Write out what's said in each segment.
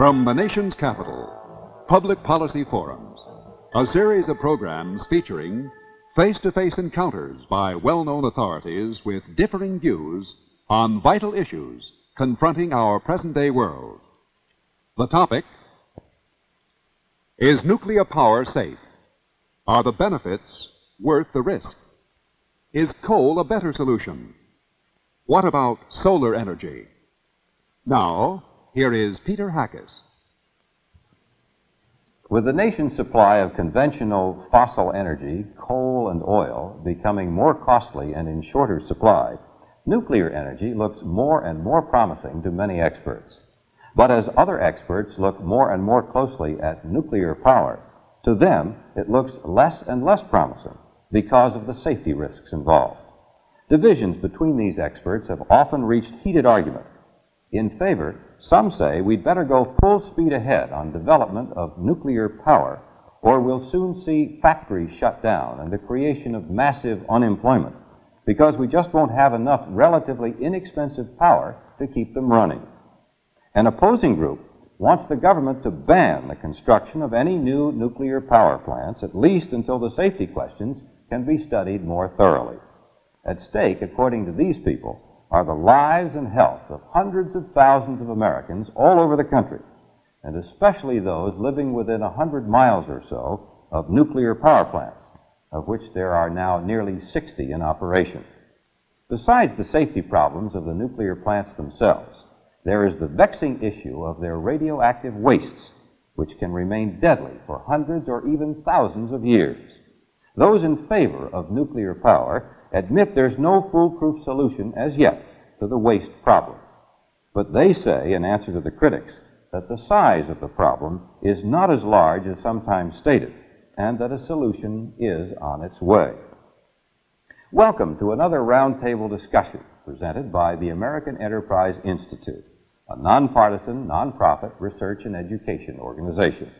From the nation's capital, Public Policy Forums, a series of programs featuring face-to-face encounters by well-known authorities with differing views on vital issues confronting our present-day world. The topic is nuclear power safe? Are the benefits worth the risk? Is coal a better solution? What about solar energy? Now, here is Peter Hackis. With the nation's supply of conventional fossil energy, coal and oil, becoming more costly and in shorter supply, nuclear energy looks more and more promising to many experts. But as other experts look more and more closely at nuclear power, to them it looks less and less promising because of the safety risks involved. Divisions between these experts have often reached heated argument. In favor, some say we'd better go full speed ahead on development of nuclear power, or we'll soon see factories shut down and the creation of massive unemployment, because we just won't have enough relatively inexpensive power to keep them running. An opposing group wants the government to ban the construction of any new nuclear power plants, at least until the safety questions can be studied more thoroughly. At stake, according to these people, are the lives and health of hundreds of thousands of Americans all over the country, and especially those living within 100 miles or so of nuclear power plants, of which there are now nearly 60 in operation. Besides the safety problems of the nuclear plants themselves, there is the vexing issue of their radioactive wastes, which can remain deadly for hundreds or even thousands of years. Those in favor of nuclear power admit there's no foolproof solution as yet to the waste problems. But they say, in answer to the critics, that the size of the problem is not as large as sometimes stated, and that a solution is on its way. Welcome to another roundtable discussion presented by the American Enterprise Institute, a nonpartisan, nonprofit research and education organization.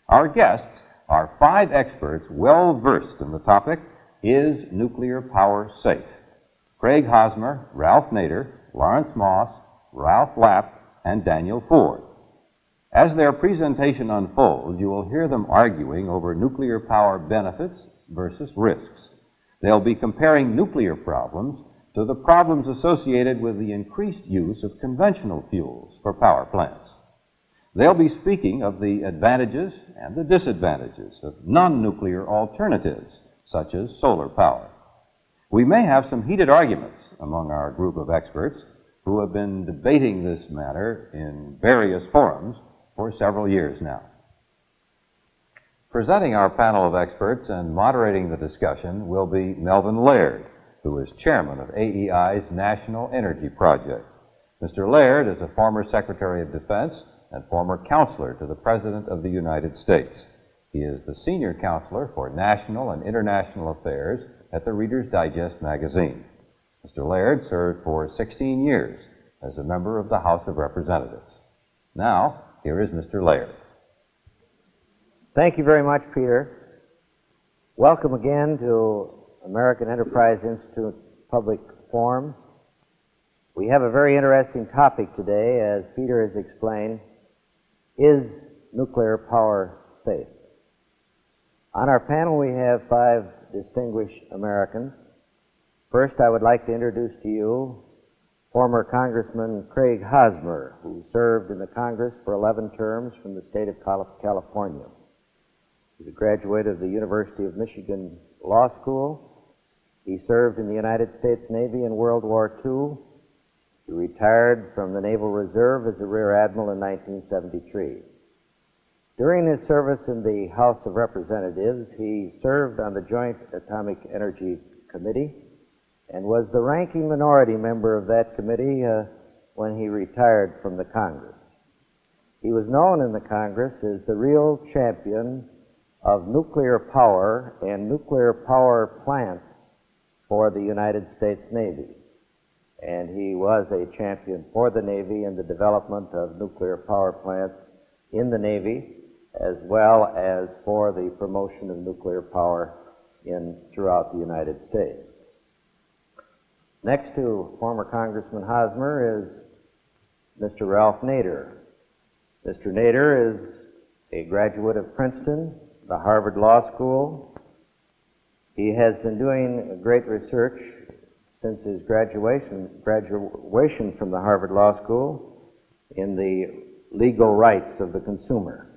Our guests are 5 experts well versed in the topic, is nuclear power safe? Craig Hosmer, Ralph Nader, Laurence Moss, Ralph Lapp, and Daniel Ford. As their presentation unfolds, you will hear them arguing over nuclear power benefits versus risks. They'll be comparing nuclear problems to the problems associated with the increased use of conventional fuels for power plants. They'll be speaking of the advantages and the disadvantages of non-nuclear alternatives, such as solar power. We may have some heated arguments among our group of experts who have been debating this matter in various forums for several years now. Presenting our panel of experts and moderating the discussion will be Melvin Laird, who is chairman of AEI's National Energy Project. Mr. Laird is a former Secretary of Defense and former counselor to the President of the United States. He is the senior counselor for national and international affairs at the Reader's Digest magazine. Mr. Laird served for 16 years as a member of the House of Representatives. Now, here is Mr. Laird. Thank you very much, Peter. Welcome again to American Enterprise Institute Public Forum. We have a very interesting topic today, as Peter has explained. Is nuclear power safe? On our panel, we have 5 distinguished Americans. First, I would like to introduce to you former Congressman Craig Hosmer, who served in the Congress for 11 terms from the state of California. He's a graduate of the University of Michigan Law School. He served in the United States Navy in World War II. He retired from the Naval Reserve as a Rear Admiral in 1973. During his service in the House of Representatives, he served on the Joint Atomic Energy Committee and was the ranking minority member of that committee when he retired from the Congress. He was known in the Congress as the real champion of nuclear power and nuclear power plants for the United States Navy. And he was a champion for the Navy in the development of nuclear power plants in the Navy, as well as for the promotion of nuclear power throughout the United States. Next to former Congressman Hosmer is Mr. Ralph Nader. Mr. Nader is a graduate of Princeton, the Harvard Law School. He has been doing great research since his graduation from the Harvard Law School in the legal rights of the consumer.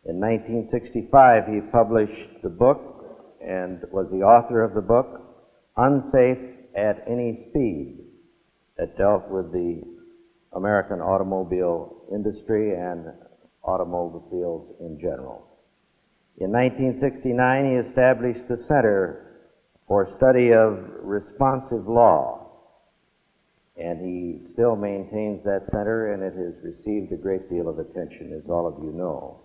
In 1965, he published the book and was the author of the book, Unsafe at Any Speed, that dealt with the American automobile industry and automobiles in general. In 1969, he established the Center for Study of Responsive Law, and he still maintains that center, and it has received a great deal of attention, as all of you know.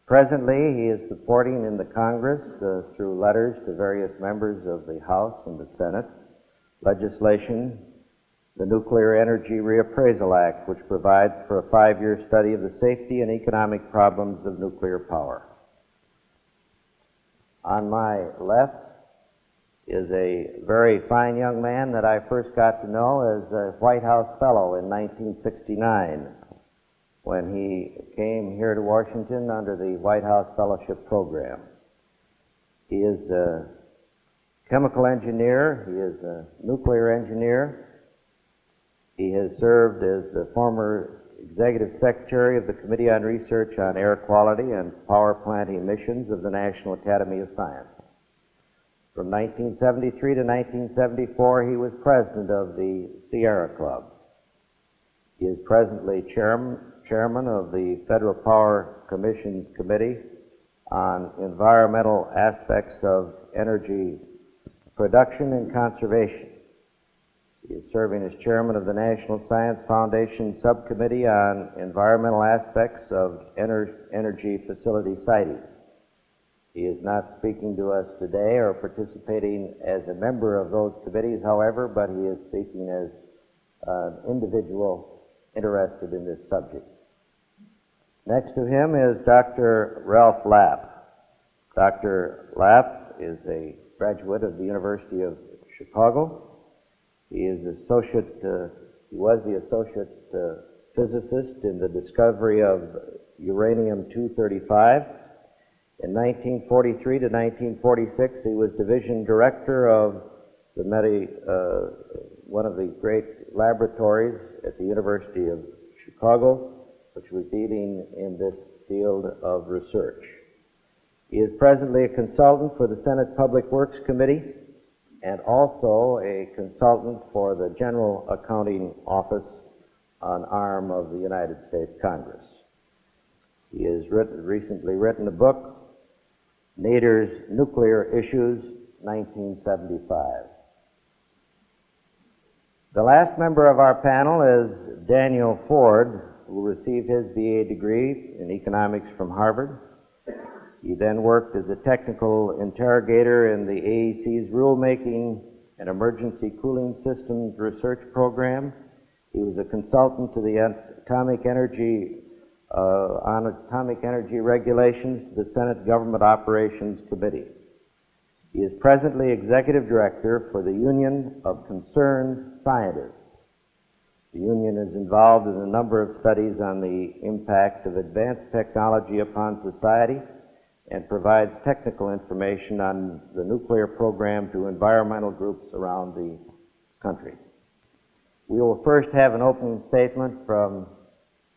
Presently, he is supporting in the Congress, through letters to various members of the House and the Senate, legislation, the Nuclear Energy Reappraisal Act, which provides for a 5-year study of the safety and economic problems of nuclear power. On my left is a very fine young man that I first got to know as a White House Fellow in 1969 when he came here to Washington under the White House Fellowship Program. He is a chemical engineer, he is a nuclear engineer. He has served as the former Executive Secretary of the Committee on Research on Air Quality and Power Plant Emissions of the National Academy of Science. From 1973 to 1974, he was president of the Sierra Club. He is presently chairman of the Federal Power Commission's Committee on Environmental Aspects of Energy Production and Conservation. He is serving as chairman of the National Science Foundation Subcommittee on Environmental Aspects of Energy Facility Siting. He is not speaking to us today or participating as a member of those committees, however, but he is speaking as an individual interested in this subject. Next to him is Dr. Ralph Lapp. Dr. Lapp is a graduate of the University of Chicago. He is he was the associate physicist in the discovery of uranium-235. In 1943 to 1946, he was division director of one of the great laboratories at the University of Chicago, which was dealing in this field of research. He is presently a consultant for the Senate Public Works Committee and also a consultant for the General Accounting Office, an arm of the United States Congress. He has recently written a book, Nader's Nuclear Issues, 1975. The last member of our panel is Daniel Ford, who received his BA degree in economics from Harvard. He then worked as a technical interrogator in the AEC's rulemaking and emergency cooling systems research program. He was a consultant to the atomic energy regulations to the Senate Government Operations Committee. He is presently executive director for the Union of Concerned Scientists. The union is involved in a number of studies on the impact of advanced technology upon society and provides technical information on the nuclear program to environmental groups around the country. We will first have an opening statement from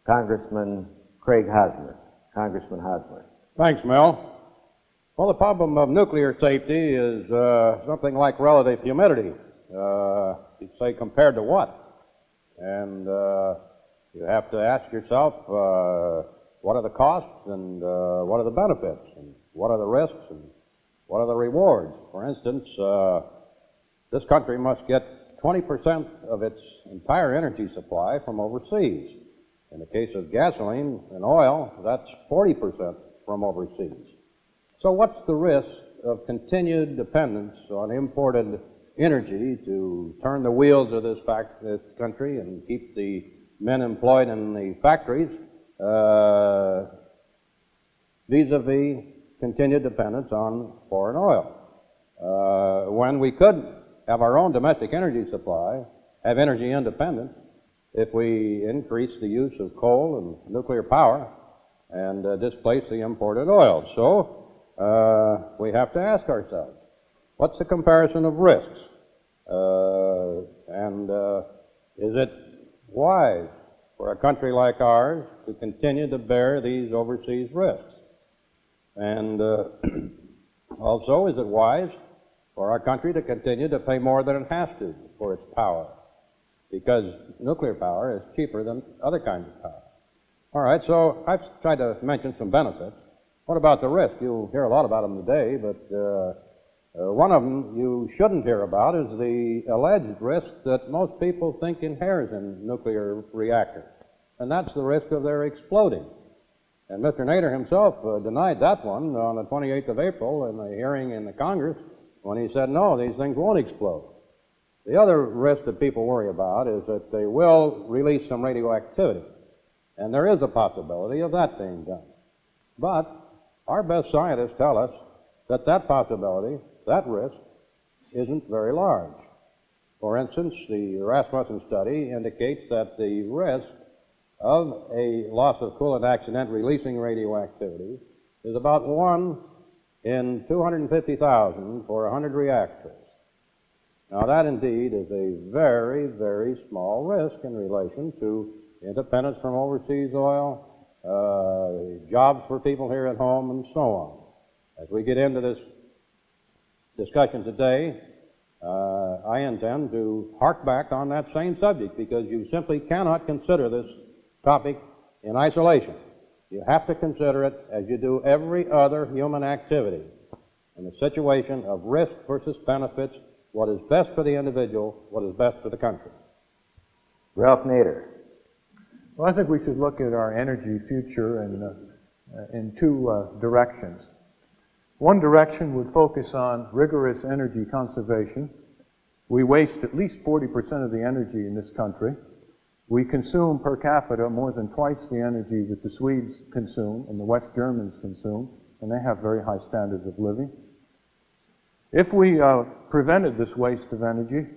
Congressman Craig Hosmer. Congressman Hosmer. Thanks, Mel. Well, the problem of nuclear safety is something like relative humidity. You'd say compared to what? And you have to ask yourself, what are the costs and what are the benefits and what are the risks and what are the rewards? For instance, this country must get 20% of its entire energy supply from overseas. In the case of gasoline and oil, that's 40% from overseas. So what's the risk of continued dependence on imported energy to turn the wheels of this country and keep the men employed in the factories vis-a-vis continued dependence on foreign oil? When we could have our own domestic energy supply, have energy independence, if we increase the use of coal and nuclear power and displace the imported oil. So we have to ask ourselves, what's the comparison of risks? Is it wise for a country like ours to continue to bear these overseas risks? And also, is it wise for our country to continue to pay more than it has to for its power? Because nuclear power is cheaper than other kinds of power. All right, so I've tried to mention some benefits. What about the risk? You'll hear a lot about them today, but one of them you shouldn't hear about is the alleged risk that most people think inheres in nuclear reactors, and that's the risk of their exploding. And Mr. Nader himself denied that one on the 28th of April in a hearing in the Congress when he said, no, these things won't explode. The other risk that people worry about is that they will release some radioactivity, and there is a possibility of that being done. But our best scientists tell us that that possibility, that risk, isn't very large. For instance, the Rasmussen study indicates that the risk of a loss of coolant accident releasing radioactivity is about 1 in 250,000 for 100 reactors. Now that indeed is a very, very small risk in relation to independence from overseas oil, jobs for people here at home, and so on. As we get into this discussion today, I intend to hark back on that same subject, because you simply cannot consider this topic in isolation. You have to consider it as you do every other human activity in the situation of risk versus benefits, what is best for the individual, what is best for the country. Ralph Nader. Well, I think we should look at our energy future in two directions. One direction would focus on rigorous energy conservation. We waste at least 40% of the energy in this country. We consume per capita more than twice the energy that the Swedes consume and the West Germans consume, and they have very high standards of living. If we prevented this waste of energy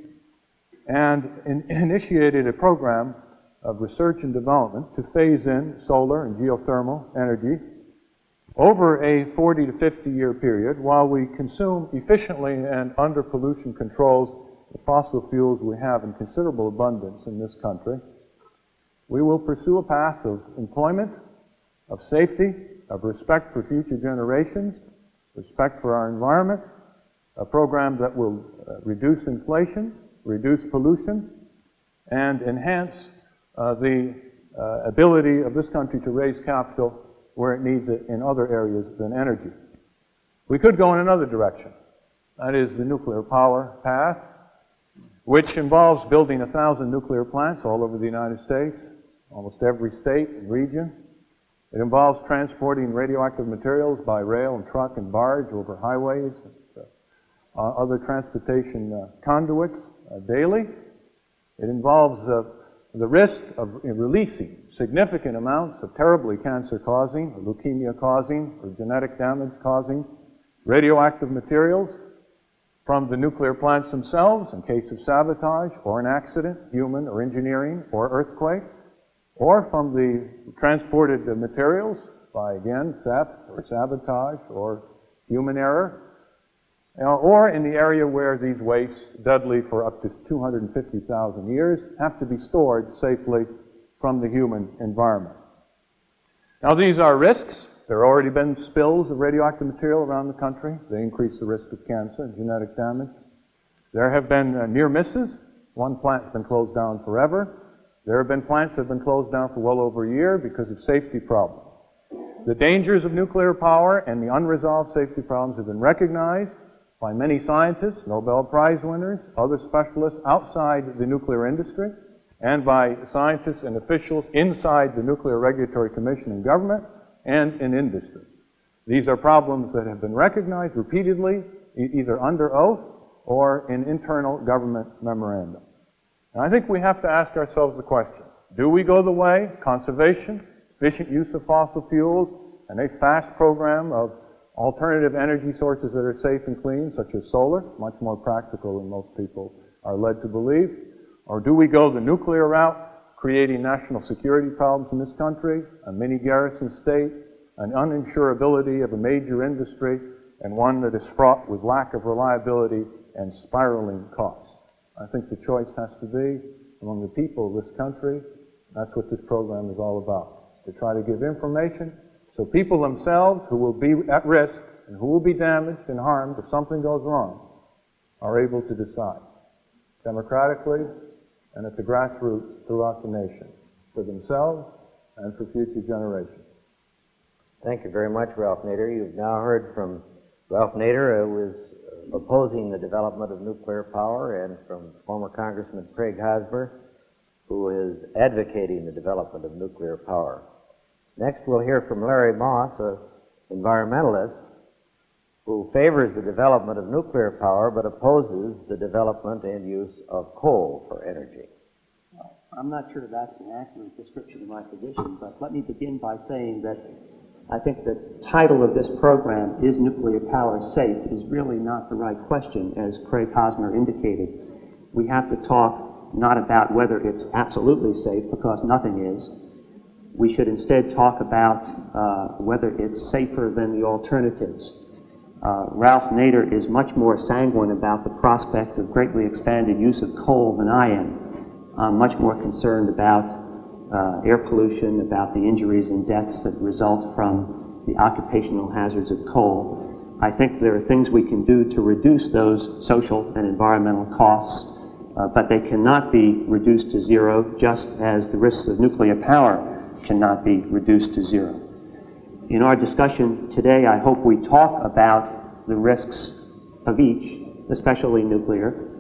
and initiated a program of research and development to phase in solar and geothermal energy over a 40 to 50 year period, while we consume efficiently and under pollution controls the fossil fuels we have in considerable abundance in this country, we will pursue a path of employment, of safety, of respect for future generations, respect for our environment, a program that will reduce inflation, reduce pollution, and enhance the ability of this country to raise capital where it needs it in other areas than energy. We could go in another direction. That is the nuclear power path, which involves building 1,000 nuclear plants all over the United States, almost every state and region. It involves transporting radioactive materials by rail and truck and barge over highways, other transportation conduits daily. It involves the risk of releasing significant amounts of terribly cancer-causing, or leukemia-causing, or genetic damage-causing radioactive materials from the nuclear plants themselves in case of sabotage or an accident, human or engineering or earthquake, or from the transported materials by, again, theft or sabotage or human error, or in the area where these wastes, deadly for up to 250,000 years, have to be stored safely from the human environment. Now, these are risks. There have already been spills of radioactive material around the country. They increase the risk of cancer and genetic damage. There have been near misses. One plant has been closed down forever. There have been plants that have been closed down for well over a year because of safety problems. The dangers of nuclear power and the unresolved safety problems have been recognized by many scientists, Nobel Prize winners, other specialists outside the nuclear industry, and by scientists and officials inside the Nuclear Regulatory Commission in government and in industry. These are problems that have been recognized repeatedly, either under oath or in internal government memorandum. And I think we have to ask ourselves the question, do we go the way, conservation, efficient use of fossil fuels, and a fast program of alternative energy sources that are safe and clean, such as solar, much more practical than most people are led to believe? Or do we go the nuclear route, creating national security problems in this country, a mini garrison state, an uninsurability of a major industry, and one that is fraught with lack of reliability and spiraling costs. I think the choice has to be among the people of this country. That's what this program is all about, to try to give information so people themselves who will be at risk and who will be damaged and harmed if something goes wrong are able to decide democratically and at the grassroots throughout the nation for themselves and for future generations. Thank you very much, Ralph Nader. You've now heard from Ralph Nader, who is opposing the development of nuclear power, and from former Congressman Craig Hosmer, who is advocating the development of nuclear power. Next, we'll hear from Larry Moss, an environmentalist, who favors the development of nuclear power but opposes the development and use of coal for energy. I'm not sure that's an accurate description of my position, but let me begin by saying that I think the title of this program, Is Nuclear Power Safe?, is really not the right question, as Craig Hosmer indicated. We have to talk not about whether it's absolutely safe, because nothing is. We should instead talk about whether it's safer than the alternatives. Ralph Nader is much more sanguine about the prospect of greatly expanded use of coal than I am. I'm much more concerned about air pollution, about the injuries and deaths that result from the occupational hazards of coal. I think there are things we can do to reduce those social and environmental costs, but they cannot be reduced to zero, just as the risks of nuclear power cannot be reduced to zero. In our discussion today, I hope we talk about the risks of each, especially nuclear.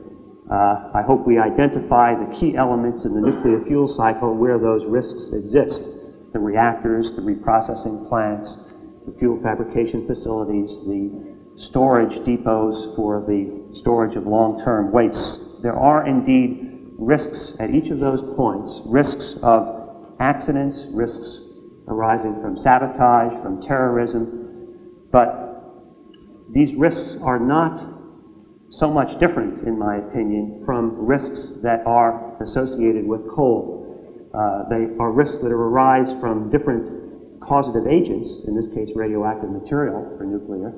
I hope we identify the key elements in the nuclear fuel cycle where those risks exist: the reactors, the reprocessing plants, the fuel fabrication facilities, the storage depots for the storage of long-term wastes. There are indeed risks at each of those points, risks of accidents, risks arising from sabotage, from terrorism, but these risks are not so much different, in my opinion, from risks that are associated with coal. They are risks that arise from different causative agents, in this case radioactive material for nuclear,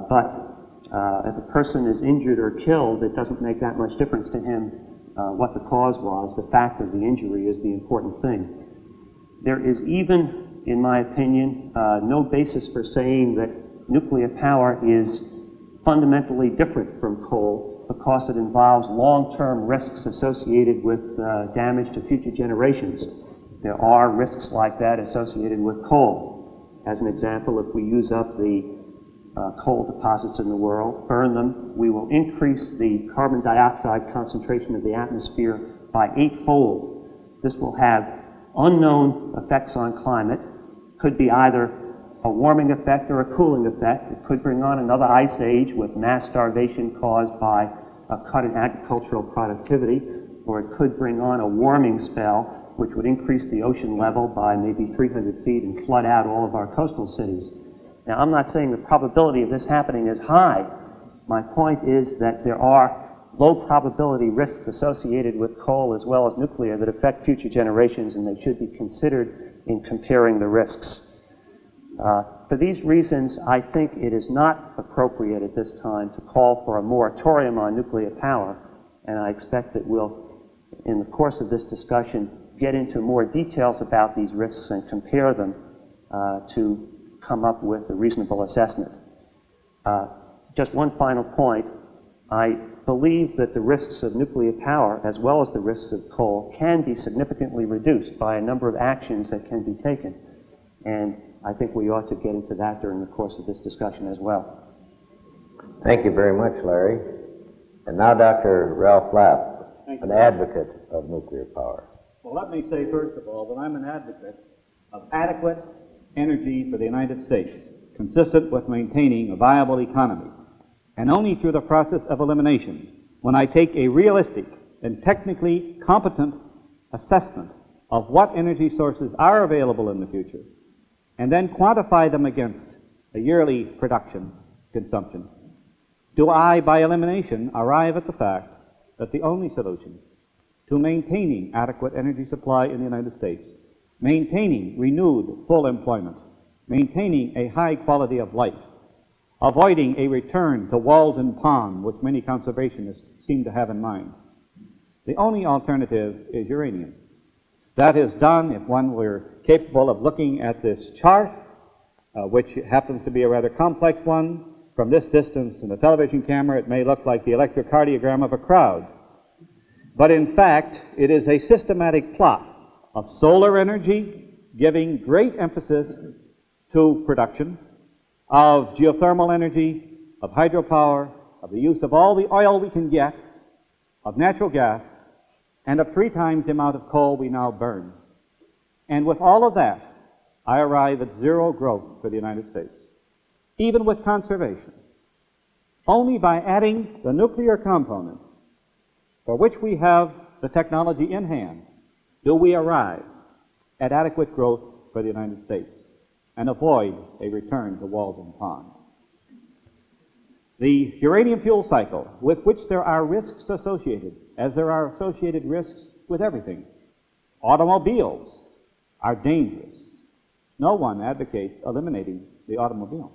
but if a person is injured or killed, it doesn't make that much difference to him what the cause was. The fact of the injury is the important thing. There is even, in my opinion, no basis for saying that nuclear power is fundamentally different from coal because it involves long-term risks associated with damage to future generations. There are risks like that associated with coal. As an example, if we use up the coal deposits in the world, burn them, we will increase the carbon dioxide concentration of the atmosphere by 8-fold. This will have unknown effects on climate. Could be either a warming effect or a cooling effect. It could bring on another ice age with mass starvation caused by a cut in agricultural productivity, or it could bring on a warming spell which would increase the ocean level by maybe 300 feet and flood out all of our coastal cities. Now, I'm not saying the probability of this happening is high. My point is that there are low probability risks associated with coal as well as nuclear that affect future generations, and they should be considered in comparing the risks. For these reasons, I think it is not appropriate at this time to call for a moratorium on nuclear power, and I expect that we'll, in the course of this discussion, get into more details about these risks and compare them to come up with a reasonable assessment. Just one final point. I believe that the risks of nuclear power, as well as the risks of coal, can be significantly reduced by a number of actions that can be taken. And I think we ought to get into that during the course of this discussion as well. Thank you very much, Larry. And now Dr. Ralph Lapp, an advocate of nuclear power. Well, let me say, first of all, that I'm an advocate of adequate energy for the United States, consistent with maintaining a viable economy. And only through the process of elimination, when I take a realistic and technically competent assessment of what energy sources are available in the future, and then quantify them against a yearly production consumption, do I, by elimination, arrive at the fact that the only solution to maintaining adequate energy supply in the United States, maintaining renewed full employment, maintaining a high quality of life, avoiding a return to Walden Pond, which many conservationists seem to have in mind. The only alternative is uranium. That is done if one were capable of looking at this chart, which happens to be a rather complex one. From this distance in the television camera, it may look like the electrocardiogram of a crowd. But in fact, it is a systematic plot of solar energy giving great emphasis to production, of geothermal energy, of hydropower, of the use of all the oil we can get, of natural gas, and of 3 times the amount of coal we now burn. And with all of that, I arrive at zero growth for the United States, even with conservation. Only by adding the nuclear component, for which we have the technology in hand, do we arrive at adequate growth for the United States and avoid a return to Walden Pond. The uranium fuel cycle, with which there are risks associated, as there are associated risks with everything. Automobiles are dangerous. No one advocates eliminating the automobile.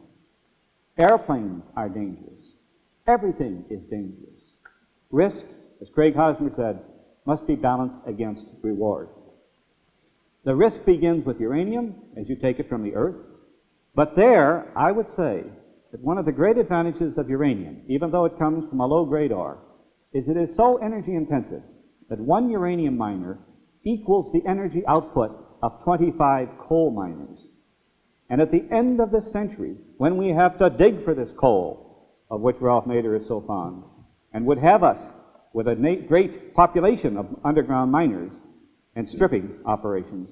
Airplanes are dangerous. Everything is dangerous. Risk, as Craig Hosmer said, must be balanced against reward. The risk begins with uranium, as you take it from the earth. But there, I would say that one of the great advantages of uranium, even though it comes from a low-grade ore, is it is so energy intensive that one uranium miner equals the energy output of 25 coal miners. And at the end of this century, when we have to dig for this coal, of which Ralph Nader is so fond, and would have us with a great population of underground miners and stripping operations,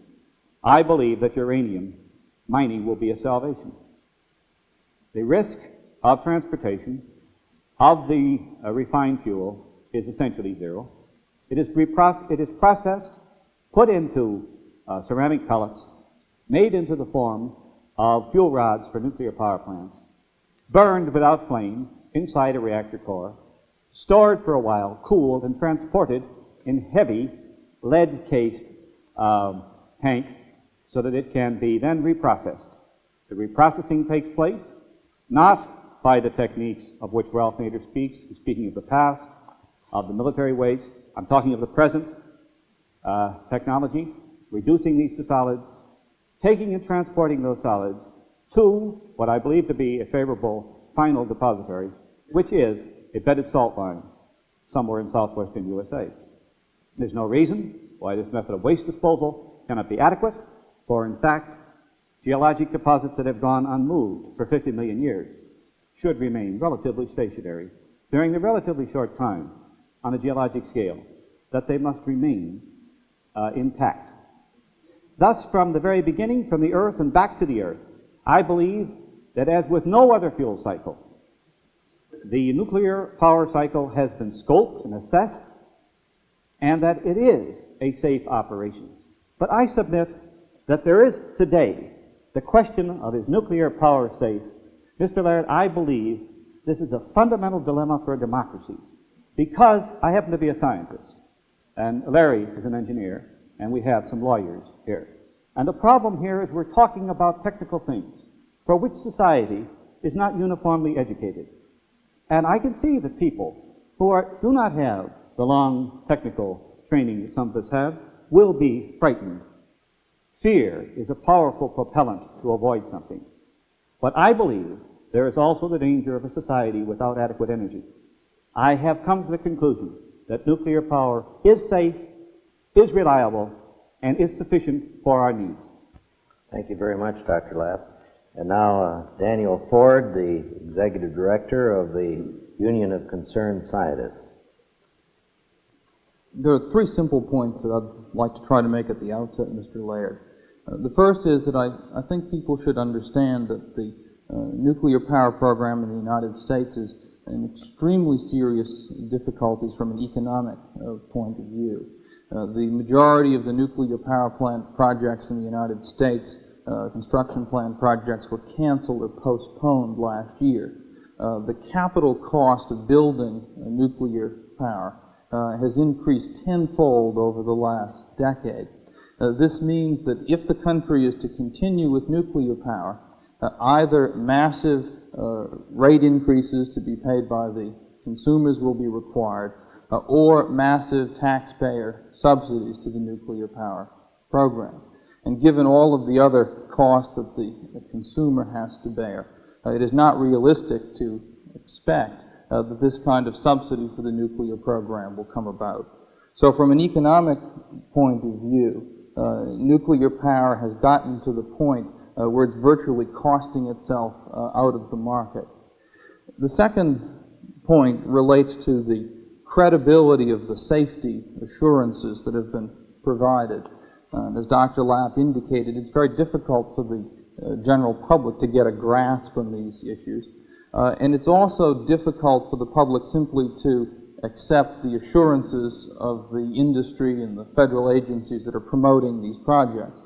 I believe that uranium mining will be a salvation. The risk of transportation of the refined fuel is essentially zero. It is processed, put into ceramic pellets, made into the form of fuel rods for nuclear power plants, burned without flame inside a reactor core, stored for a while, cooled, and transported in heavy lead-cased tanks so that it can be then reprocessed. The reprocessing takes place not by the techniques of which Ralph Nader speaks. He's speaking of the past, of the military waste. I'm talking of the present technology, reducing these to solids, taking and transporting those solids to what I believe to be a favorable final depository, which is a bedded salt mine somewhere in southwestern USA. There's no reason why this method of waste disposal cannot be adequate, for in fact, geologic deposits that have gone unmoved for 50 million years should remain relatively stationary during the relatively short time on a geologic scale that they must remain intact. Thus, from the very beginning, from the Earth and back to the Earth, I believe that as with no other fuel cycle, the nuclear power cycle has been scoped and assessed, and that it is a safe operation. But I submit that there is today the question of is nuclear power safe. Mr. Laird, I believe this is a fundamental dilemma for a democracy, because I happen to be a scientist, and Larry is an engineer, and we have some lawyers here. And the problem here is we're talking about technical things for which society is not uniformly educated. And I can see that people who do not have the long technical training that some of us have will be frightened. Fear is a powerful propellant to avoid something. But I believe there is also the danger of a society without adequate energy. I have come to the conclusion that nuclear power is safe, is reliable, and is sufficient for our needs. Thank you very much, Dr. Lapp. And now Daniel Ford, the Executive Director of the Union of Concerned Scientists. There are 3 simple points that I'd like to try to make at the outset, Mr. Laird. The first is that I think people should understand that the nuclear power program in the United States is in extremely serious difficulties from an economic point of view. The majority of the nuclear power plant projects in the United States, construction plan projects, were canceled or postponed last year. The capital cost of building nuclear power has increased tenfold over the last decade. This means that if the country is to continue with nuclear power, either massive rate increases to be paid by the consumers will be required, or massive taxpayer subsidies to the nuclear power program. And given all of the other costs that the consumer has to bear, it is not realistic to expect that this kind of subsidy for the nuclear program will come about. So from an economic point of view, nuclear power has gotten to the point where it's virtually costing itself out of the market. The second point relates to the credibility of the safety assurances that have been provided. As Dr. Lapp indicated, it's very difficult for the general public to get a grasp on these issues. And it's also difficult for the public simply to accept the assurances of the industry and the federal agencies that are promoting these projects.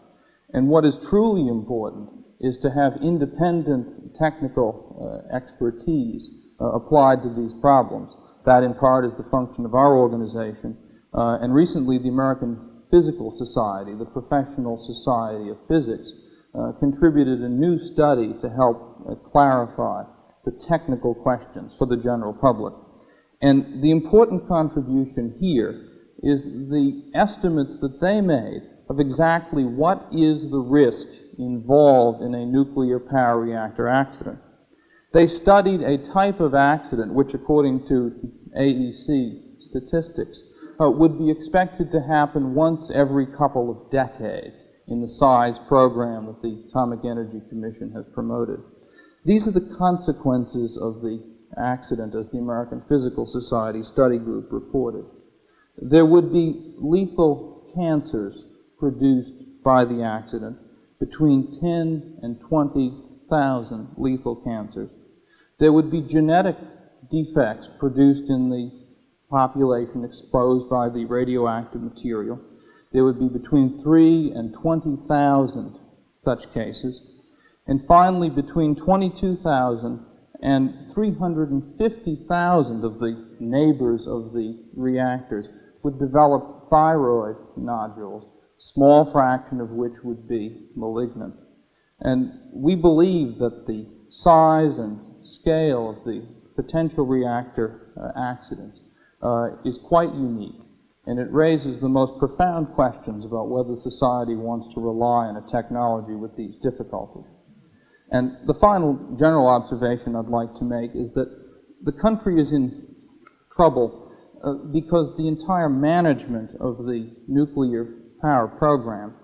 And what is truly important is to have independent technical expertise applied to these problems. That, in part, is the function of our organization. And recently, the American Physical Society, the Professional Society of Physics, contributed a new study to help clarify the technical questions for the general public. And the important contribution here is the estimates that they made of exactly what is the risk involved in a nuclear power reactor accident. They studied a type of accident which, according to AEC statistics, would be expected to happen once every couple of decades in the size program that the Atomic Energy Commission has promoted. These are the consequences of the accident, as the American Physical Society study group reported. There would be lethal cancers produced by the accident, between 10 and 20,000 lethal cancers. There would be genetic defects produced in the population exposed by the radioactive material. There would be between 3 and 20,000 such cases. And finally, between 22,000 and 350,000 of the neighbors of the reactors would develop thyroid nodules, small fraction of which would be malignant. And we believe that the size and scale of the potential reactor accidents is quite unique, and it raises the most profound questions about whether society wants to rely on a technology with these difficulties. And the final general observation I'd like to make is that the country is in trouble because the entire management of the nuclear power program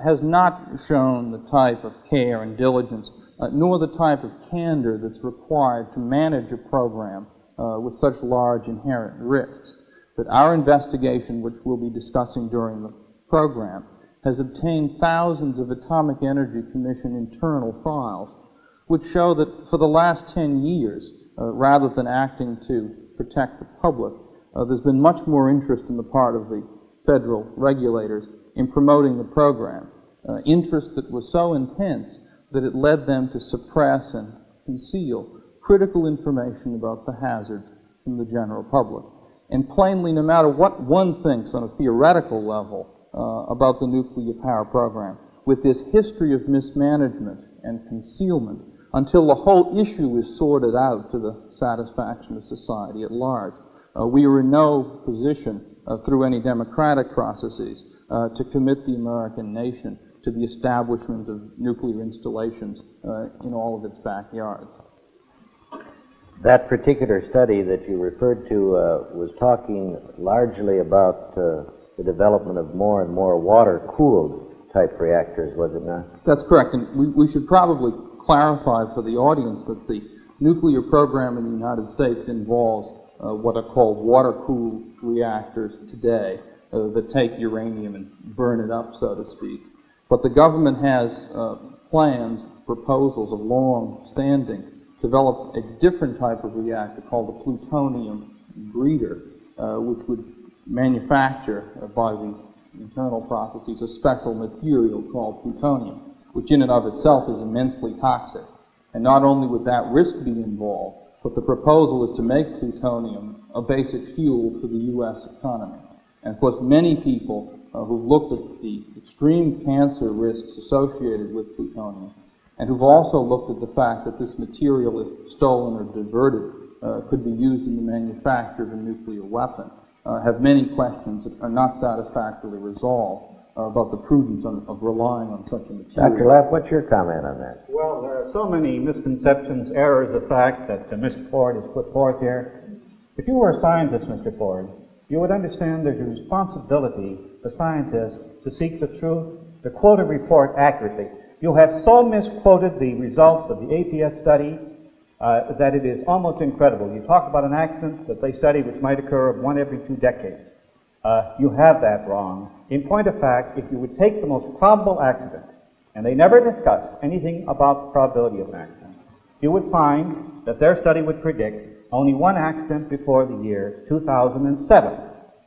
has not shown the type of care and diligence, nor the type of candor that's required to manage a program with such large inherent risks. That our investigation, which we'll be discussing during the program, has obtained thousands of Atomic Energy Commission internal files, which show that for the last 10 years, rather than acting to protect the public, there's been much more interest on the part of the federal regulators in promoting the program, interest that was so intense that it led them to suppress and conceal critical information about the hazards from the general public. And plainly, no matter what one thinks on a theoretical level about the nuclear power program, with this history of mismanagement and concealment, until the whole issue is sorted out to the satisfaction of society at large, we are in no position through any democratic processes to commit the American nation to the establishment of nuclear installations in all of its backyards. That particular study that you referred to was talking largely about the development of more and more water-cooled type reactors, was it not? That's correct, and we should probably clarify for the audience that the nuclear program in the United States involves what are called water-cooled reactors today that take uranium and burn it up, so to speak. But the government has plans, proposals of long-standing, develop a different type of reactor called a plutonium breeder, which would manufacture, by these internal processes, a special material called plutonium, which in and of itself is immensely toxic. And not only would that risk be involved, but the proposal is to make plutonium a basic fuel for the U.S. economy. And of course, many people who've looked at the extreme cancer risks associated with plutonium, and who've also looked at the fact that this material, if stolen or diverted, could be used in the manufacture of a nuclear weapon, have many questions that are not satisfactorily resolved about the prudence of relying on such a material. Dr. Lapp, what's your comment on that? Well, there are so many misconceptions, errors of fact that Mr. Ford has put forth here. If you were a scientist, Mr. Ford, you would understand there's a responsibility for scientists to seek the truth, to quote a report accurately. You have so misquoted the results of the APS study that it is almost incredible. You talk about an accident that they study which might occur one every 2 decades. You have that wrong. In point of fact, if you would take the most probable accident, and they never discussed anything about the probability of an accident, you would find that their study would predict only one accident before the year 2007.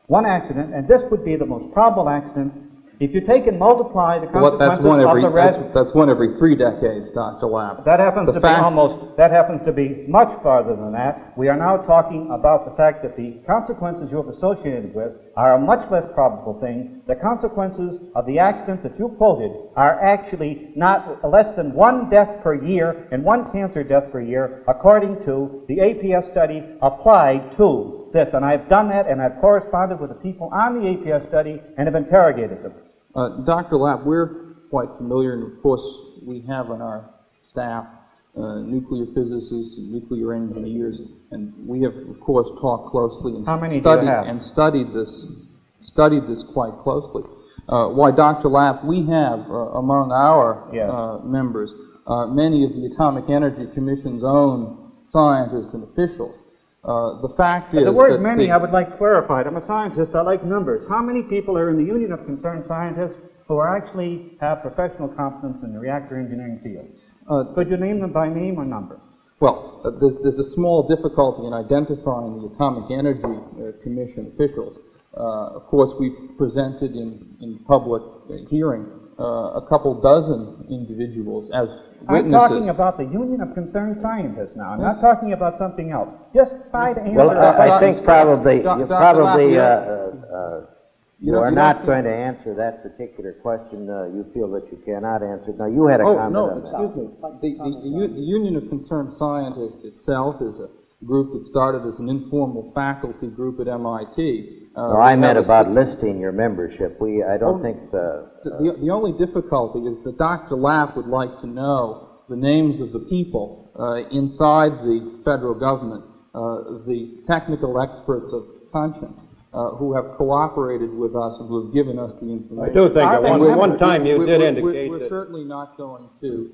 One accident, and this would be the most probable accident. If you take and multiply the consequences of the rest... That's one every 3 decades, Dr. Lapp. That happens to be much farther than that. We are now talking about the fact that the consequences you have associated with are a much less probable thing. The consequences of the accidents that you quoted are actually not less than 1 death per year and 1 cancer death per year, according to the APS study applied to this. And I've done that, and I've corresponded with the people on the APS study and have interrogated them. Dr. Lapp, we're quite familiar, and of course we have on our staff nuclear physicists and nuclear engineers, and we have, of course, talked closely and studied this quite closely. Why, Dr. Lapp, we have among our members many of the Atomic Energy Commission's own scientists and officials. The fact is the word many, I would like clarified. I'm a scientist. I like numbers. How many people are in the Union of Concerned Scientists who actually have professional competence in the reactor engineering field? Could you name them by name or number? Well, there's a small difficulty in identifying the Atomic Energy Commission officials. Of course, we've presented in public hearing a couple dozen individuals as witnesses. I'm talking about the Union of Concerned Scientists now. I'm not talking about something else. Just try to answer. Well, I think probably you are not going to answer that particular question. You feel that you cannot answer. Now, you had a comment on that. Excuse me. The Union of Concerned Scientists itself is a group that started as an informal faculty group at MIT. No, I meant about listing your membership. I don't think the only difficulty is that Dr. Lapp would like to know the names of the people inside the federal government, the technical experts of conscience, who have cooperated with us and who have given us the information. I do think at one time you did indicate we're certainly not going to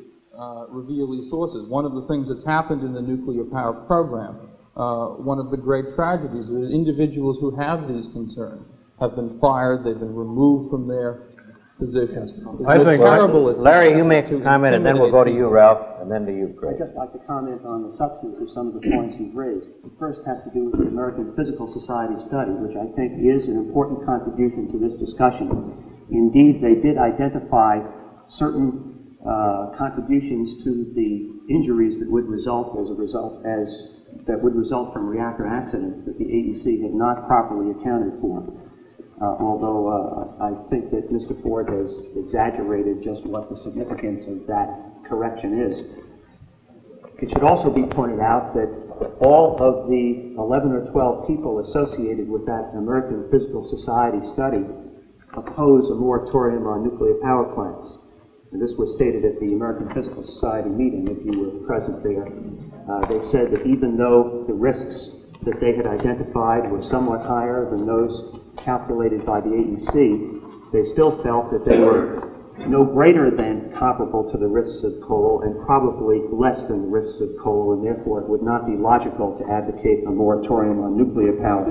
reveal these sources. One of the things that's happened in the nuclear power program, one of the great tragedies is that individuals who have these concerns have been fired, they've been removed from their positions. Larry, you make a comment, and then we'll go to you, Ralph, and then to you, Craig. I'd just like to comment on the substance of some of the points you've raised. The first has to do with the American Physical Society study, which I think is an important contribution to this discussion. Indeed, they did identify certain contributions to the injuries that would result from reactor accidents that the AEC had not properly accounted for. Although I think that Mr. Ford has exaggerated just what the significance of that correction is. It should also be pointed out that all of the 11 or 12 people associated with that American Physical Society study oppose a moratorium on nuclear power plants. And this was stated at the American Physical Society meeting, if you were present there. They said that even though the risks that they had identified were somewhat higher than those calculated by the AEC, they still felt that they were no greater than comparable to the risks of coal and probably less than the risks of coal, and therefore it would not be logical to advocate a moratorium on nuclear power.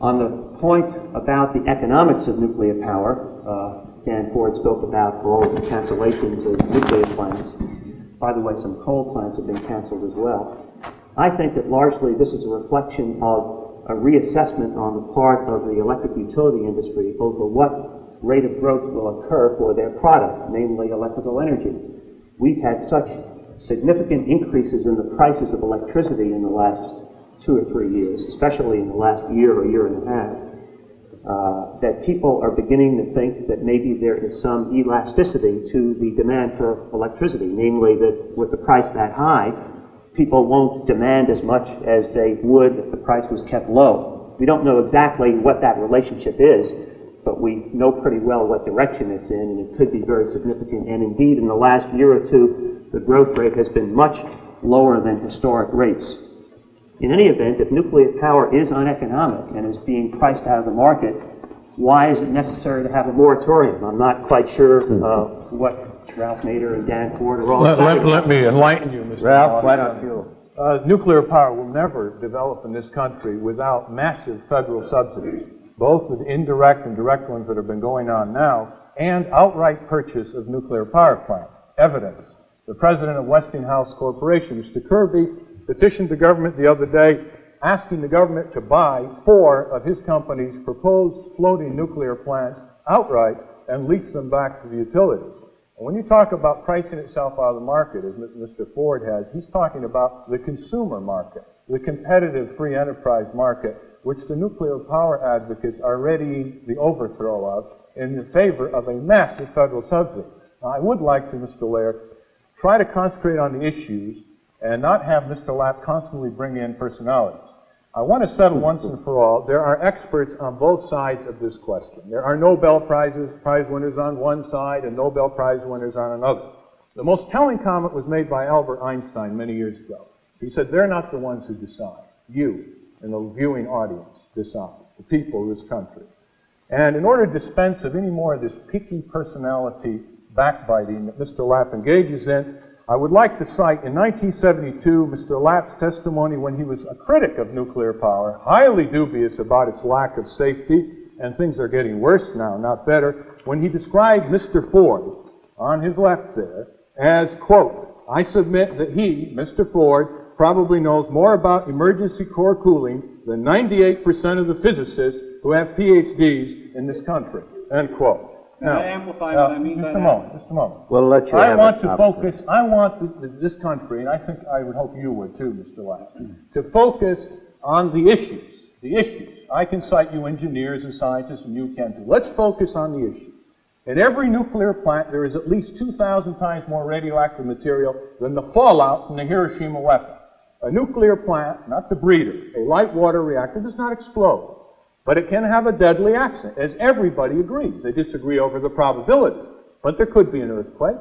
On the point about the economics of nuclear power, Dan Ford spoke about all of the cancellations of nuclear plants. By the way, some coal plants have been canceled as well. I think that largely this is a reflection of a reassessment on the part of the electric utility industry over what rate of growth will occur for their product, namely electrical energy. We've had such significant increases in the prices of electricity in the last 2 or 3 years, especially in the last year or year and a half, that people are beginning to think that maybe there is some elasticity to the demand for electricity, namely that with the price that high, people won't demand as much as they would if the price was kept low. We don't know exactly what that relationship is, but we know pretty well what direction it's in, and it could be very significant. And indeed, in the last year or two, the growth rate has been much lower than historic rates. In any event, if nuclear power is uneconomic and is being priced out of the market, why is it necessary to have a moratorium? I'm not quite sure what Ralph Nader and Dan Ford are all excited about. Let me enlighten you, Mr. Ralph, why don't you? Nuclear power will never develop in this country without massive federal subsidies, both with indirect and direct ones that have been going on now, and outright purchase of nuclear power plants. Evidence. The president of Westinghouse Corporation, Mr. Kirby, petitioned the government the other day asking the government to buy 4 of his company's proposed floating nuclear plants outright and lease them back to the utilities. And when you talk about pricing itself out of the market, as Mr. Ford has, he's talking about the consumer market, the competitive free enterprise market, which the nuclear power advocates are readying the overthrow of in favor of a massive federal subsidy. Now, I would like to, Mr. Laird, try to concentrate on the issues and not have Mr. Lapp constantly bring in personalities. I want to settle once and for all, there are experts on both sides of this question. There are Nobel prize winners on one side and Nobel Prize winners on another. The most telling comment was made by Albert Einstein many years ago. He said, they're not the ones who decide. You and the viewing audience decide, the people of this country. And in order to dispense of any more of this picky personality backbiting that Mr. Lapp engages in, I would like to cite in 1972 Mr. Lapp's testimony when he was a critic of nuclear power, highly dubious about its lack of safety, and things are getting worse now, not better, when he described Mr. Ford, on his left there, as, quote, I submit that he, Mr. Ford, probably knows more about emergency core cooling than 98% of the physicists who have PhDs in this country, end quote. Now, I amplify what I mean by that? Just a moment. We'll let you I have want it, to focus, I want this country, and I think I would hope you would too, Mr. Lapp, to focus on the issues. The issues. I can cite you engineers and scientists, and you can too. Let's focus on the issues. At every nuclear plant, there is at least 2,000 times more radioactive material than the fallout from the Hiroshima weapon. A nuclear plant, not the breeder, a light water reactor, does not explode. But it can have a deadly accident, as everybody agrees. They disagree over the probability. But there could be an earthquake.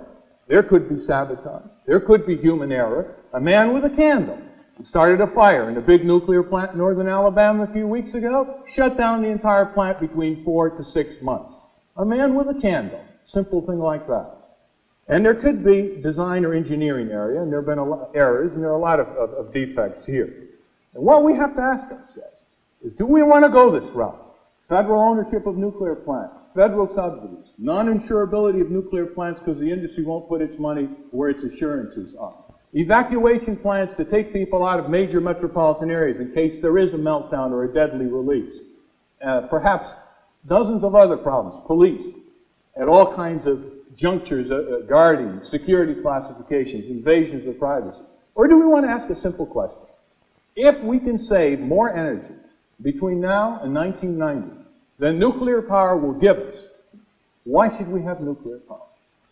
There could be sabotage. There could be human error. A man with a candle started a fire in a big nuclear plant in northern Alabama a few weeks ago, shut down the entire plant between 4 to 6 months. A man with a candle. Simple thing like that. And there could be design or engineering area, and there have been errors, and there are a lot of defects here. And what we have to ask ourselves is, do we want to go this route? Federal ownership of nuclear plants, federal subsidies, non-insurability of nuclear plants because the industry won't put its money where its assurances are. Evacuation plans to take people out of major metropolitan areas in case there is a meltdown or a deadly release. Perhaps dozens of other problems, police, at all kinds of junctures, guarding, security classifications, invasions of privacy. Or do we want to ask a simple question? If we can save more energy between now and 1990 than nuclear power will give us, why should we have nuclear power?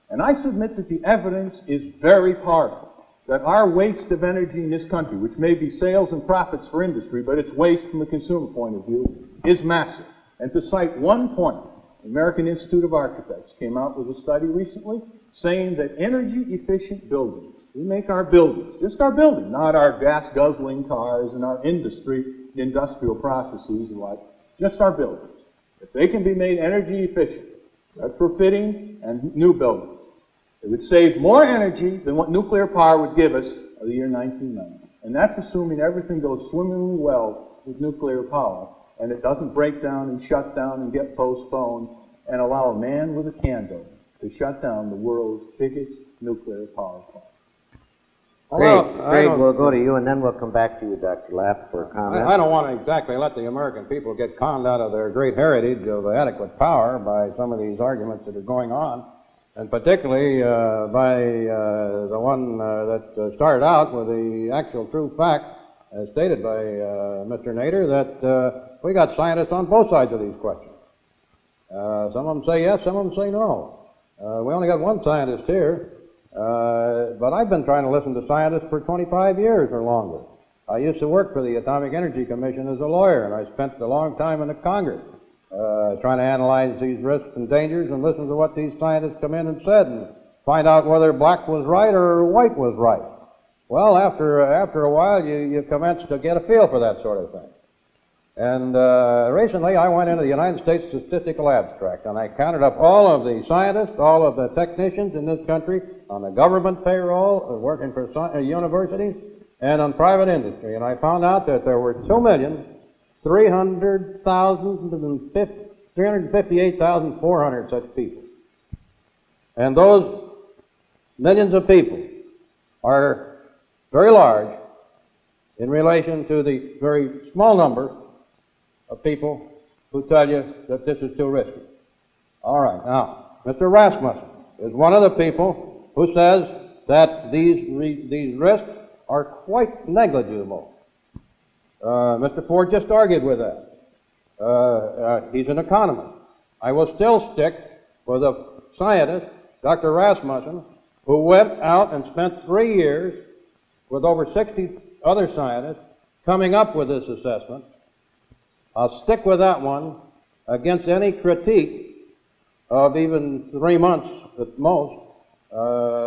And I submit that the evidence is very powerful, that our waste of energy in this country, which may be sales and profits for industry, but it's waste from a consumer point of view, is massive. And to cite one point, the American Institute of Architects came out with a study recently saying that energy-efficient buildings, we make our buildings, just our building, not our gas-guzzling cars and our industrial processes and like, just our buildings. If they can be made energy efficient, retrofitting and new buildings, it would save more energy than what nuclear power would give us in the year 1990. And that's assuming everything goes swimmingly well with nuclear power, and it doesn't break down and shut down and get postponed and allow a man with a candle to shut down the world's biggest nuclear power plant. Great, we'll go to you, and then we'll come back to you, Dr. Lapp, for a comment. I don't want to exactly let the American people get conned out of their great heritage of adequate power by some of these arguments that are going on. and particularly by the one that started out with the actual true fact, as stated by Mr. Nader, that we got scientists on both sides of these questions. Some of them say yes, some of them say no. We only got one scientist here, but I've been trying to listen to scientists for 25 years or longer. I used to work for the Atomic Energy Commission as a lawyer, and I spent a long time in the Congress trying to analyze these risks and dangers and listen to what these scientists come in and said and find out whether black was right or white was right. Well, after a while, you commence to get a feel for that sort of thing. And recently, I went into the United States Statistical Abstract, and I counted up all of the scientists, all of the technicians in this country on the government payroll, working for universities, and on private industry. And I found out that there were 358,400 such people. And those millions of people are very large in relation to the very small number of people who tell you that this is too risky. All right, now, Mr. Rasmussen is one of the people who says that these risks are quite negligible. Mr. Ford just argued with that. He's an economist. I will still stick with a scientist, Dr. Rasmussen, who went out and spent 3 years with over 60 other scientists coming up with this assessment. I'll stick with that one against any critique of even 3 months at most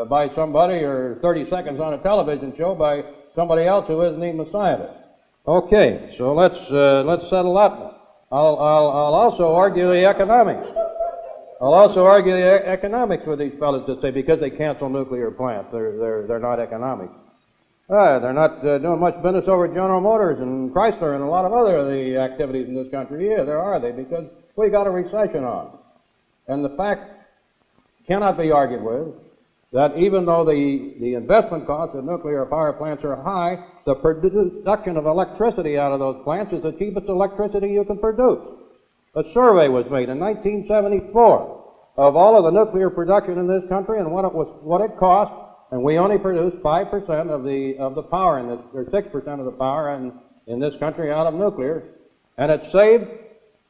by somebody, or 30 seconds on a television show by somebody else who isn't even a scientist. Okay, so let's settle that one. I'll also argue the economics. I'll also argue the economics with these fellows that say because they cancel nuclear plants, they're not economic. They're not doing much business over at General Motors and Chrysler and a lot of other of the activities in this country. Yeah, there are they, because we got a recession on. And the fact cannot be argued with that even though the investment costs of nuclear power plants are high, the production of electricity out of those plants is the cheapest electricity you can produce. A survey was made in 1974 of all of the nuclear production in this country and what it cost, and we only produced 5% of the power in this, or 6% of the power in this country out of nuclear, and it saved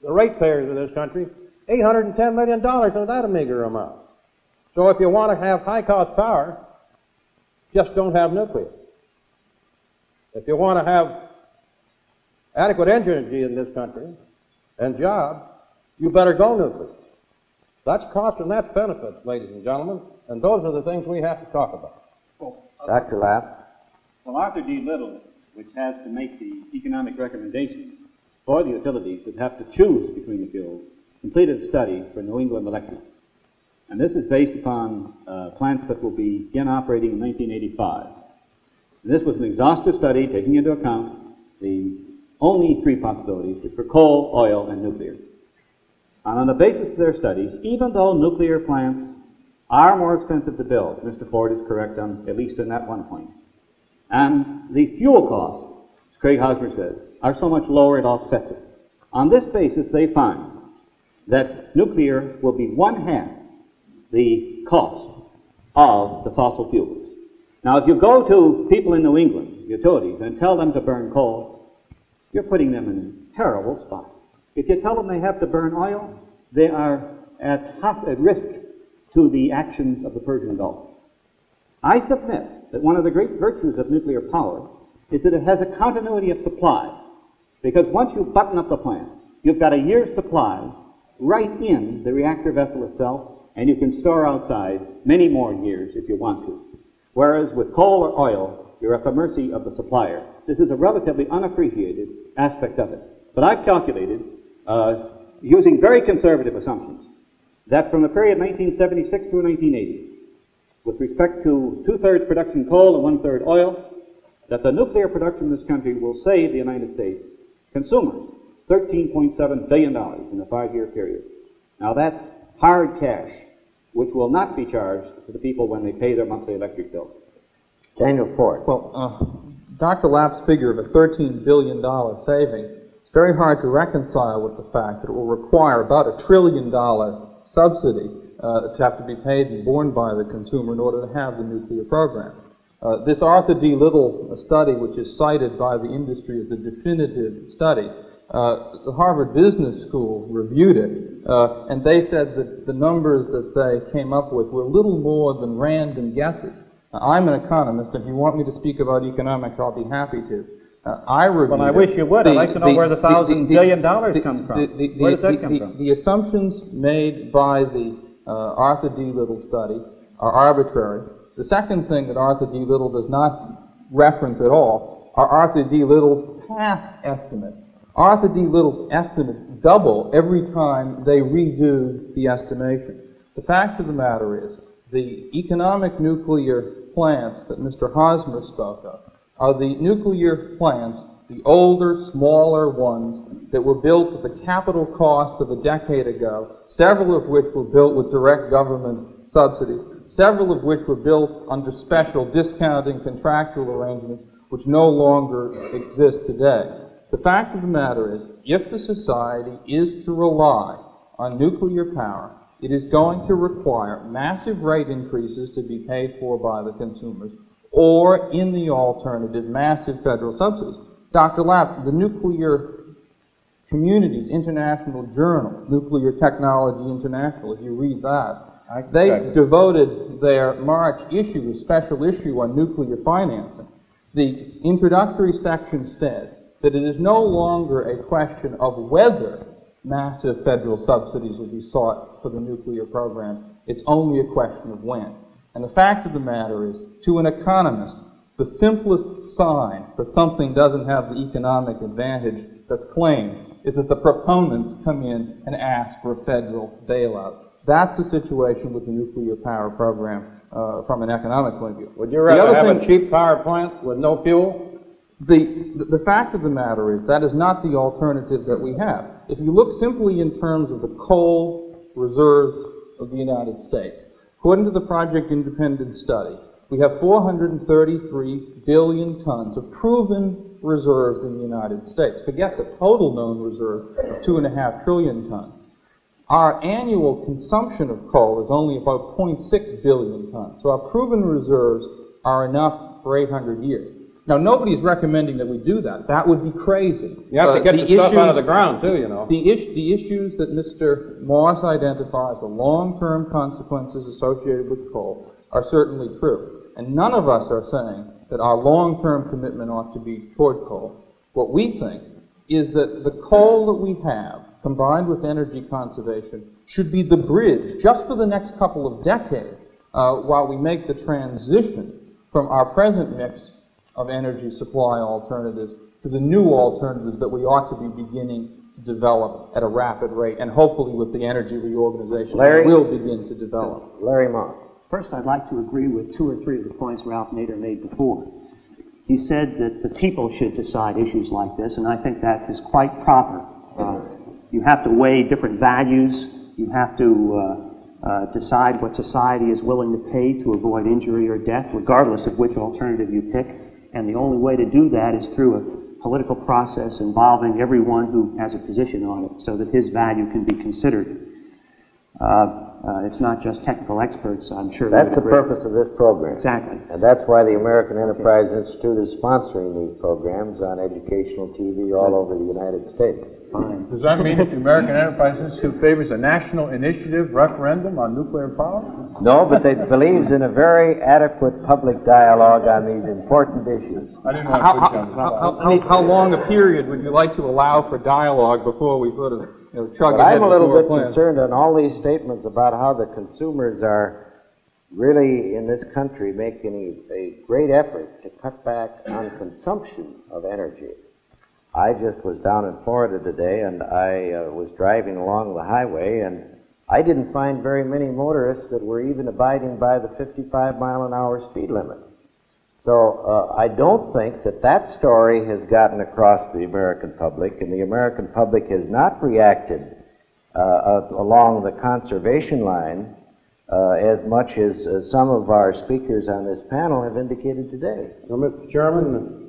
the ratepayers of this country $810 million of that meager amount. So if you want to have high-cost power, just don't have nuclear. If you want to have adequate energy in this country and jobs, you better go nuclear. That's cost and that's benefits, ladies and gentlemen, and those are the things we have to talk about. Dr. Lapp. Well, Arthur D. Little, which has to make the economic recommendations for the utilities that have to choose between the fuels, completed a study for New England Electric. And this is based upon plants that will begin operating in 1985. And this was an exhaustive study taking into account the only 3 possibilities, which were coal, oil, and nuclear. And on the basis of their studies, even though nuclear plants are more expensive to build, Mr. Ford is correct on at least on that one point, and the fuel costs, as Craig Hosmer says, are so much lower it offsets it. On this basis, they find that nuclear will be 1/2 the cost of the fossil fuels. Now, if you go to people in New England, utilities, and tell them to burn coal, you're putting them in a terrible spot. If you tell them they have to burn oil, they are at risk to the actions of the Persian Gulf. I submit that one of the great virtues of nuclear power is that it has a continuity of supply, because once you button up the plant, you've got a year's supply right in the reactor vessel itself, and you can store outside many more years if you want to. Whereas with coal or oil, you're at the mercy of the supplier. This is a relatively unappreciated aspect of it. But I've calculated, using very conservative assumptions, that from the period 1976 through 1980, with respect to 2/3 production coal and 1/3 oil, that the nuclear production in this country will save the United States consumers $13.7 billion in a 5-year period. Now that's hard cash, which will not be charged to the people when they pay their monthly electric bill. Daniel Ford. Well, Dr. Lapp's figure of a $13 billion saving, it's very hard to reconcile with the fact that it will require about $1 trillion subsidy that have to be paid and borne by the consumer in order to have the nuclear program. This Arthur D. Little study, which is cited by the industry as a definitive study, the Harvard Business School reviewed it, and they said that the numbers that they came up with were little more than random guesses. Now, I'm an economist, and if you want me to speak about economics, I'll be happy to. I reviewed Well, I wish you would. I'd like to know where the $1,000 billion comes from. Where does that come from? The assumptions made by the Arthur D. Little study are arbitrary. The second thing that Arthur D. Little does not reference at all are Arthur D. Little's past estimates. Arthur D. Little's estimates double every time they redo the estimation. The fact of the matter is, the economic nuclear plants that Mr. Hosmer spoke of are the nuclear plants, the older, smaller ones that were built at the capital cost of a decade ago, several of which were built with direct government subsidies, several of which were built under special discounting contractual arrangements which no longer exist today. The fact of the matter is, if the society is to rely on nuclear power, it is going to require massive rate increases to be paid for by the consumers, or, in the alternative, massive federal subsidies. Dr. Lapp, the Nuclear Community's International Journal, Nuclear Technology International, if you read that, they devoted their March issue, a special issue on nuclear financing. The introductory section said that it is no longer a question of whether massive federal subsidies will be sought for the nuclear program. It's only a question of when. And the fact of the matter is, to an economist, the simplest sign that something doesn't have the economic advantage that's claimed is that the proponents come in and ask for a federal bailout. That's the situation with the nuclear power program from an economic point of view. Would you rather have a cheap power plant with no fuel? The fact of the matter is that is not the alternative that we have. If you look simply in terms of the coal reserves of the United States, according to the Project Independent study, we have 433 billion tons of proven reserves in the United States. Forget the total known reserve of 2.5 trillion tons. Our annual consumption of coal is only about 0.6 billion tons. So our proven reserves are enough for 800 years. Now, nobody's recommending that we do that. That would be crazy. You have to get the stuff out of the ground, too, you know. The issues that Mr. Moss identifies, the long-term consequences associated with coal, are certainly true. And none of us are saying that our long-term commitment ought to be toward coal. What we think is that the coal that we have, combined with energy conservation, should be the bridge, just for the next couple of decades, while we make the transition from our present mix of energy supply alternatives to the new alternatives that we ought to be beginning to develop at a rapid rate, and hopefully with the energy reorganization will begin to develop. Larry Moss. First, I'd like to agree with 2 or 3 of the points Ralph Nader made before. He said that the people should decide issues like this, and I think that is quite proper. You have to weigh different values. You have to decide what society is willing to pay to avoid injury or death, regardless of which alternative you pick. And the only way to do that is through a political process involving everyone who has a position on it, so that his value can be considered. It's not just technical experts, I'm sure. That's the purpose of this program. Exactly. And that's why the American Enterprise Institute is sponsoring these programs on educational TV all over the United States. Fine. Does that mean that the American Enterprise Institute favors a national initiative referendum on nuclear power? No, but it believes in a very adequate public dialogue on these important issues. I didn't want to How long a period would you like to allow for dialogue before we sort of chug But ahead I'm a little bit plan? concerned on all these statements about how the consumers are really in this country making a great effort to cut back on consumption of energy. I just was down in Florida today, and I was driving along the highway, and I didn't find very many motorists that were even abiding by the 55-mile-an-hour speed limit. So I don't think that that story has gotten across to the American public, and the American public has not reacted along the conservation line as much as some of our speakers on this panel have indicated today. Well, Mr. Chairman,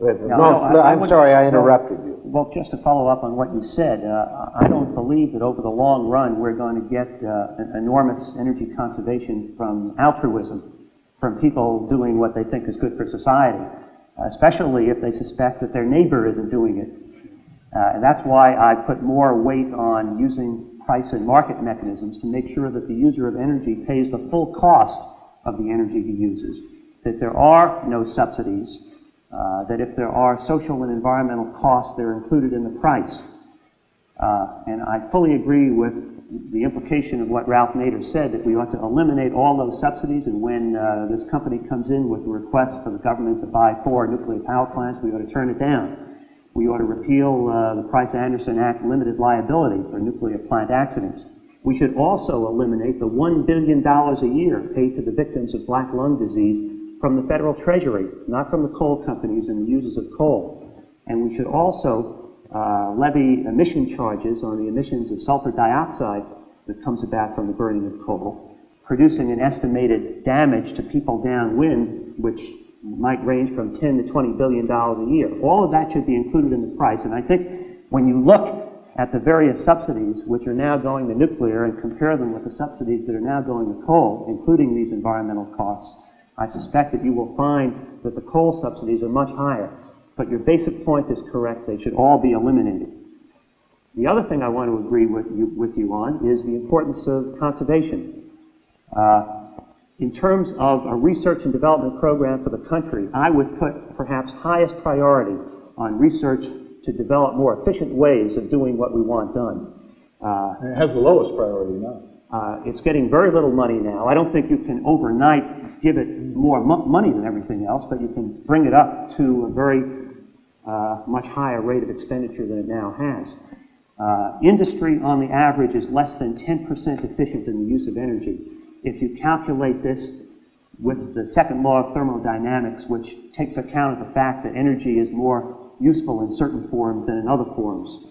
I'm sorry I interrupted you. Well, just to follow up on what you said, I don't believe that over the long run we're going to get enormous energy conservation from altruism, from people doing what they think is good for society, especially if they suspect that their neighbor isn't doing it. And that's why I put more weight on using price and market mechanisms to make sure that the user of energy pays the full cost of the energy he uses, that there are no subsidies, that if there are social and environmental costs, they're included in the price. And I fully agree with the implication of what Ralph Nader said, that we ought to eliminate all those subsidies, and when this company comes in with a request for the government to buy 4 nuclear power plants, we ought to turn it down. We ought to repeal the Price-Anderson Act limited liability for nuclear plant accidents. We should also eliminate the $1 billion a year paid to the victims of black lung disease from the federal treasury, not from the coal companies and the users of coal. And we should also levy emission charges on the emissions of sulfur dioxide that comes about from the burning of coal, producing an estimated damage to people downwind, which might range from $10 to $20 billion a year. All of that should be included in the price. And I think when you look at the various subsidies which are now going to nuclear and compare them with the subsidies that are now going to coal, including these environmental costs, I suspect that you will find that the coal subsidies are much higher. But your basic point is correct. They should all be eliminated. The other thing I want to agree with you on is the importance of conservation. In terms of a research and development program for the country, I would put perhaps highest priority on research to develop more efficient ways of doing what we want done. It has the lowest priority now. It's getting very little money now. I don't think you can overnight give it more money than everything else, but you can bring it up to a very much higher rate of expenditure than it now has. Industry, on the average, is less than 10% efficient in the use of energy. If you calculate this with the second law of thermodynamics, which takes account of the fact that energy is more useful in certain forms than in other forms.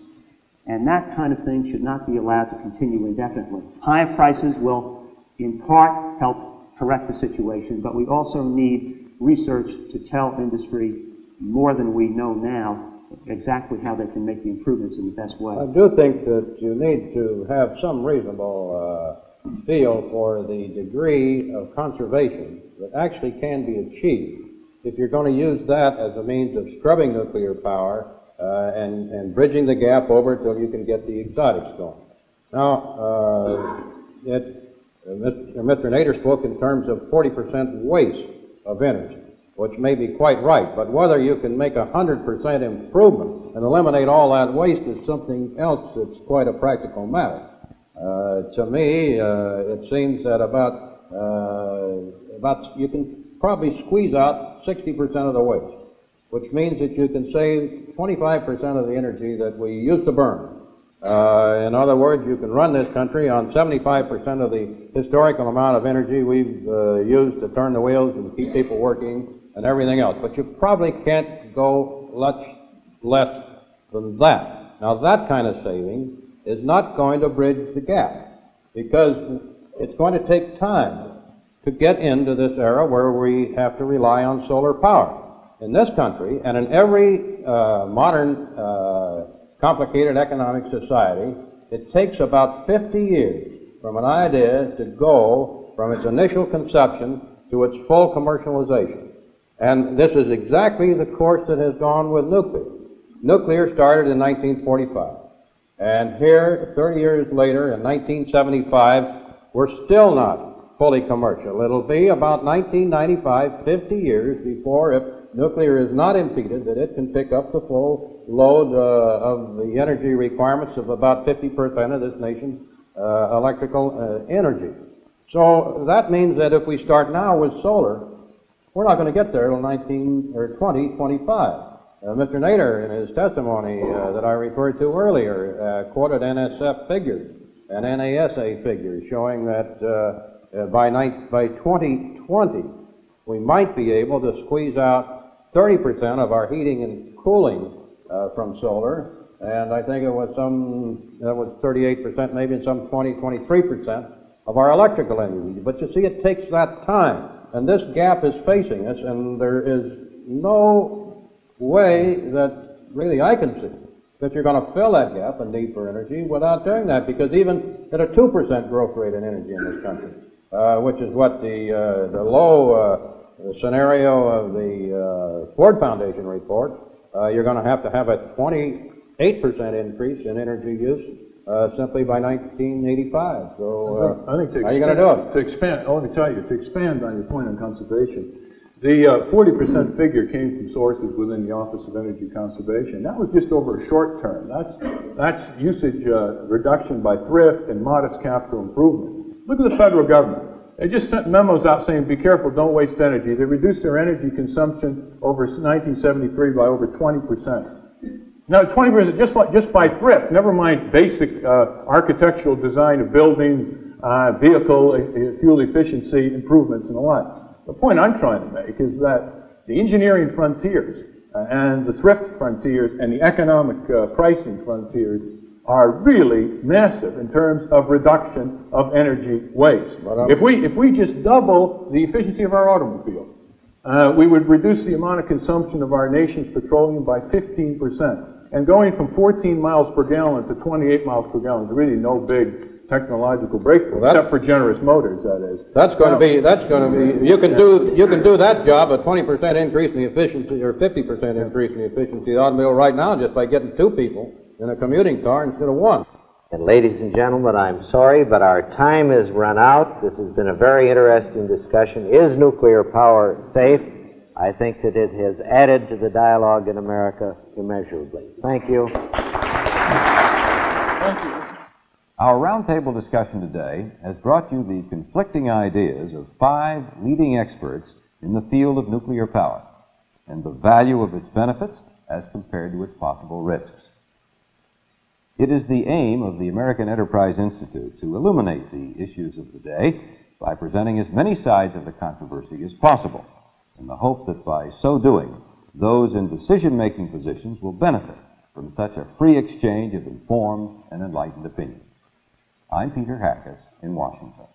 And that kind of thing should not be allowed to continue indefinitely. Higher prices will, in part, help correct the situation, but we also need research to tell industry more than we know now exactly how they can make the improvements in the best way. I do think that you need to have some reasonable feel for the degree of conservation that actually can be achieved if you're going to use that as a means of scrubbing nuclear power and bridging the gap over till you can get the exotics going. Now, Mr. Nader spoke in terms of 40% waste of energy, which may be quite right, but whether you can make 100% improvement and eliminate all that waste is something else that's quite a practical matter. To me, it seems that you can probably squeeze out 60% of the waste, which means that you can save 25% of the energy that we used to burn. In other words, you can run this country on 75% of the historical amount of energy we've used to turn the wheels and keep people working and everything else. But you probably can't go much less than that. Now, that kind of saving is not going to bridge the gap, because it's going to take time to get into this era where we have to rely on solar power. In this country, and in every modern complicated economic society, it takes about 50 years from an idea to go from its initial conception to its full commercialization. And this is exactly the course that has gone with nuclear. Nuclear started in 1945. And here, 30 years later, in 1975, we're still not fully commercial. It'll be about 1995, 50 years before, if nuclear is not impeded, that it can pick up the full load of the energy requirements of about 50% of this nation's electrical energy. So that means that if we start now with solar, we're not going to get there till 2025. Mr. Nader, in his testimony that I referred to earlier, quoted NSF figures and NASA figures showing that by 2020, we might be able to squeeze out 30% of our heating and cooling from solar, and I think it was 38%, maybe some 23%, of our electrical energy. But you see, it takes that time. And this gap is facing us, and there is no way that really I can see that you're going to fill that gap in need for energy without doing that, because even at a 2% growth rate in energy in this country, which is what the low scenario of the Ford Foundation report, you're going to have a 28% increase in energy use simply by 1985. So I think how are you going to do it? To expand, let me tell you, to expand on your point on conservation, the 40% figure came from sources within the Office of Energy Conservation. That was just over a short term. That's usage reduction by thrift and modest capital improvement. Look at the federal government. They just sent memos out saying, be careful, don't waste energy. They reduced their energy consumption over 1973 by over 20%. Now, 20% just by thrift, never mind basic architectural design of buildings, vehicle fuel efficiency improvements and the like. The point I'm trying to make is that the engineering frontiers and the thrift frontiers and the economic pricing frontiers are really massive in terms of reduction of energy waste. If we just double the efficiency of our automobile, we would reduce the amount of consumption of our nation's petroleum by 15%. And going from 14 miles per gallon to 28 miles per gallon is really no big technological breakthrough, except for generous motors, that is. That's going to be, you can do that job, a 20% increase in the efficiency, or 50% increase in the efficiency of the automobile right now, just by getting 2 people in a commuting car instead of 1. And ladies and gentlemen, I'm sorry, but our time has run out. This has been a very interesting discussion. Is nuclear power safe? I think that it has added to the dialogue in America immeasurably. Thank you. Thank you. Our roundtable discussion today has brought you the conflicting ideas of 5 leading experts in the field of nuclear power and the value of its benefits as compared to its possible risks. It is the aim of the American Enterprise Institute to illuminate the issues of the day by presenting as many sides of the controversy as possible, in the hope that by so doing, those in decision-making positions will benefit from such a free exchange of informed and enlightened opinions. I'm Peter Hackus in Washington.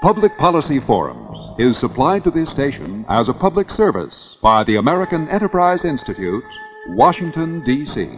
Public Policy Forums is supplied to this station as a public service by the American Enterprise Institute, Washington, D.C.